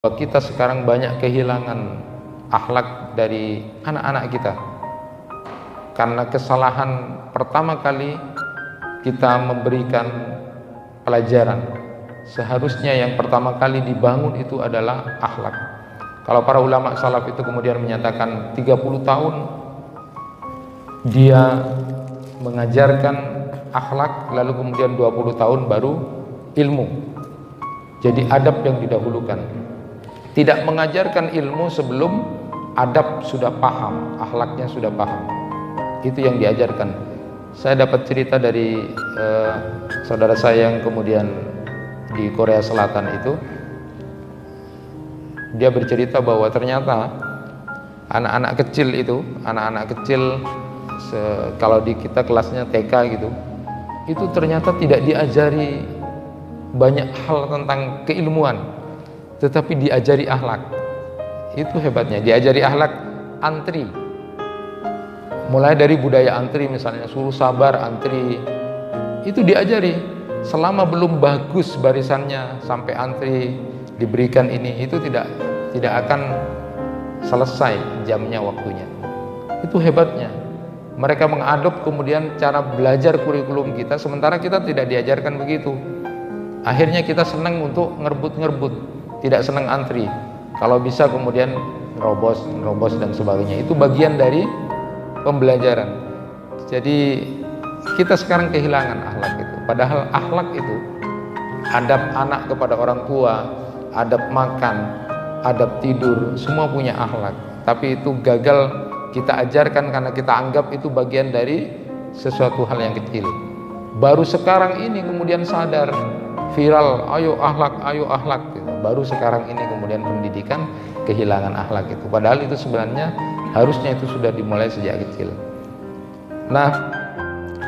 Kita sekarang banyak kehilangan akhlak dari anak-anak kita karena kesalahan pertama kali kita memberikan pelajaran. Seharusnya yang pertama kali dibangun itu adalah akhlak. Kalau para ulama salaf itu kemudian menyatakan 30 tahun dia mengajarkan akhlak, lalu kemudian 20 tahun baru ilmu. Jadi adab yang didahulukan. Tidak mengajarkan ilmu sebelum adab sudah paham, akhlaknya sudah paham. Itu yang diajarkan. Saya dapat cerita dari saudara saya yang kemudian di Korea Selatan itu. Dia bercerita bahwa ternyata anak-anak kecil itu, kalau di kita kelasnya TK gitu, itu ternyata tidak diajari banyak hal tentang keilmuan, tetapi diajari akhlak. Itu hebatnya, diajari akhlak antri. Mulai dari budaya antri, misalnya suruh sabar antri, itu diajari. Selama belum bagus barisannya sampai antri diberikan ini, itu tidak akan selesai jamnya, waktunya. Itu hebatnya. Mereka mengadop kemudian cara belajar kurikulum kita, sementara kita tidak diajarkan begitu. Akhirnya kita senang untuk ngerebut, tidak senang antri. Kalau bisa kemudian nerobos dan sebagainya. Itu bagian dari pembelajaran. Jadi kita sekarang kehilangan akhlak itu. Padahal akhlak itu adab anak kepada orang tua, adab makan, adab tidur, semua punya akhlak. Tapi itu gagal kita ajarkan karena kita anggap itu bagian dari sesuatu hal yang kecil. Baru sekarang ini kemudian sadar, viral, ayo akhlak gitu. Baru sekarang ini kemudian pendidikan kehilangan akhlak itu. Padahal itu sebenarnya harusnya itu sudah dimulai sejak kecil. Nah,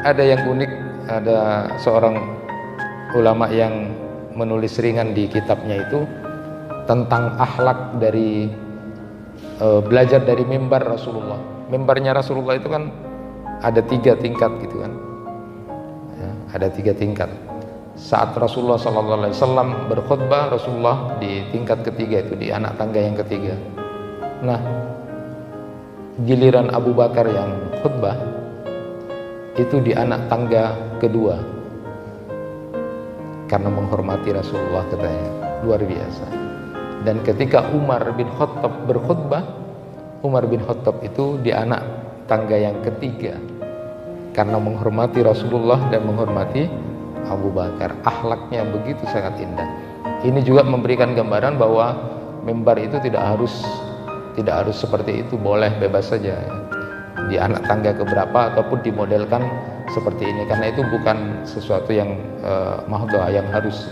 ada yang unik, ada seorang ulama yang menulis ringan di kitabnya itu tentang akhlak dari belajar dari mimbar Rasulullah. Mimbarnya Rasulullah itu kan ada 3 tingkat gitu kan. Ya, ada 3 tingkat. Saat Rasulullah SAW berkhutbah, Rasulullah di tingkat ketiga itu, di anak tangga yang ketiga. Nah, giliran Abu Bakar yang khutbah itu di anak tangga kedua, karena menghormati Rasulullah katanya, luar biasa. Dan ketika Umar bin Khattab berkhutbah, Umar bin Khattab itu di anak tangga yang ketiga, karena menghormati Rasulullah dan menghormati Abu Bakar. Akhlaknya begitu sangat indah. Ini juga memberikan gambaran bahwa mimbar itu tidak harus seperti itu, boleh bebas saja di anak tangga keberapa ataupun dimodelkan seperti ini, karena itu bukan sesuatu yang mahdhah, yang harus.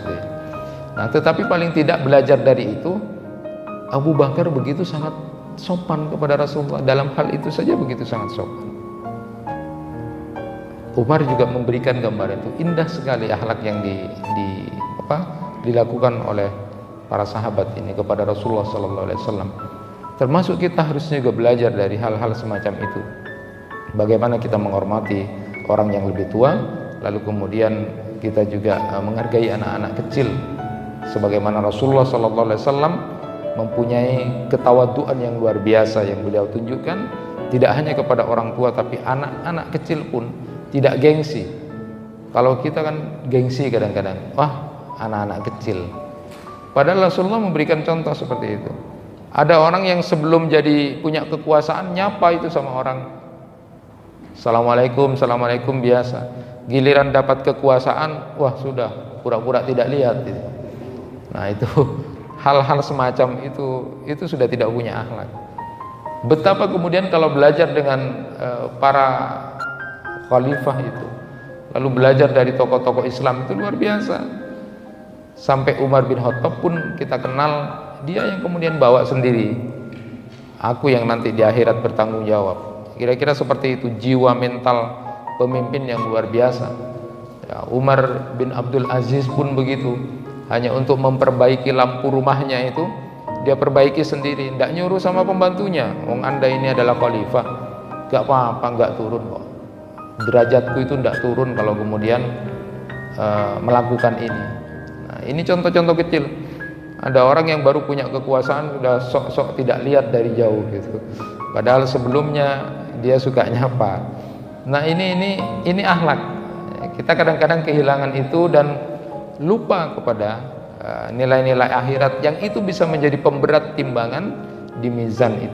Nah, tetapi paling tidak belajar dari itu, Abu Bakar begitu sangat sopan kepada Rasulullah, dalam hal itu saja begitu sangat sopan. Umar juga memberikan gambaran itu, indah sekali akhlak yang dilakukan oleh para sahabat ini kepada Rasulullah SAW. Termasuk kita harusnya juga belajar dari hal-hal semacam itu. Bagaimana kita menghormati orang yang lebih tua, lalu kemudian kita juga menghargai anak-anak kecil. Sebagaimana Rasulullah SAW mempunyai ketawaduan yang luar biasa yang beliau tunjukkan, tidak hanya kepada orang tua tapi anak-anak kecil pun tidak gengsi. Kalau kita kan gengsi kadang-kadang, wah anak-anak kecil. Padahal Rasulullah memberikan contoh seperti itu. Ada orang yang sebelum jadi punya kekuasaan nyapa itu sama orang, Assalamualaikum, Assalamualaikum biasa. Giliran dapat kekuasaan, wah sudah pura-pura tidak lihat gitu. Nah itu hal-hal semacam itu sudah tidak punya akhlak. Betapa kemudian kalau belajar dengan para khalifah itu, lalu belajar dari tokoh-tokoh Islam, itu luar biasa. Sampai Umar bin Khattab pun kita kenal, dia yang kemudian bawa sendiri, aku yang nanti di akhirat bertanggung jawab. Kira-kira seperti itu jiwa mental pemimpin yang luar biasa. Ya, Umar bin Abdul Aziz pun begitu, hanya untuk memperbaiki lampu rumahnya itu dia perbaiki sendiri, tidak nyuruh sama pembantunya. Wong Anda ini adalah khalifah, gak apa-apa, gak turun kok, derajatku itu tidak turun kalau kemudian melakukan ini. Nah, ini contoh-contoh kecil. Ada orang yang baru punya kekuasaan sudah sok-sok tidak lihat dari jauh gitu. Padahal sebelumnya dia suka nyapa. Nah, ini akhlak. Kita kadang-kadang kehilangan itu dan lupa kepada nilai-nilai akhirat yang itu bisa menjadi pemberat timbangan di mizan itu.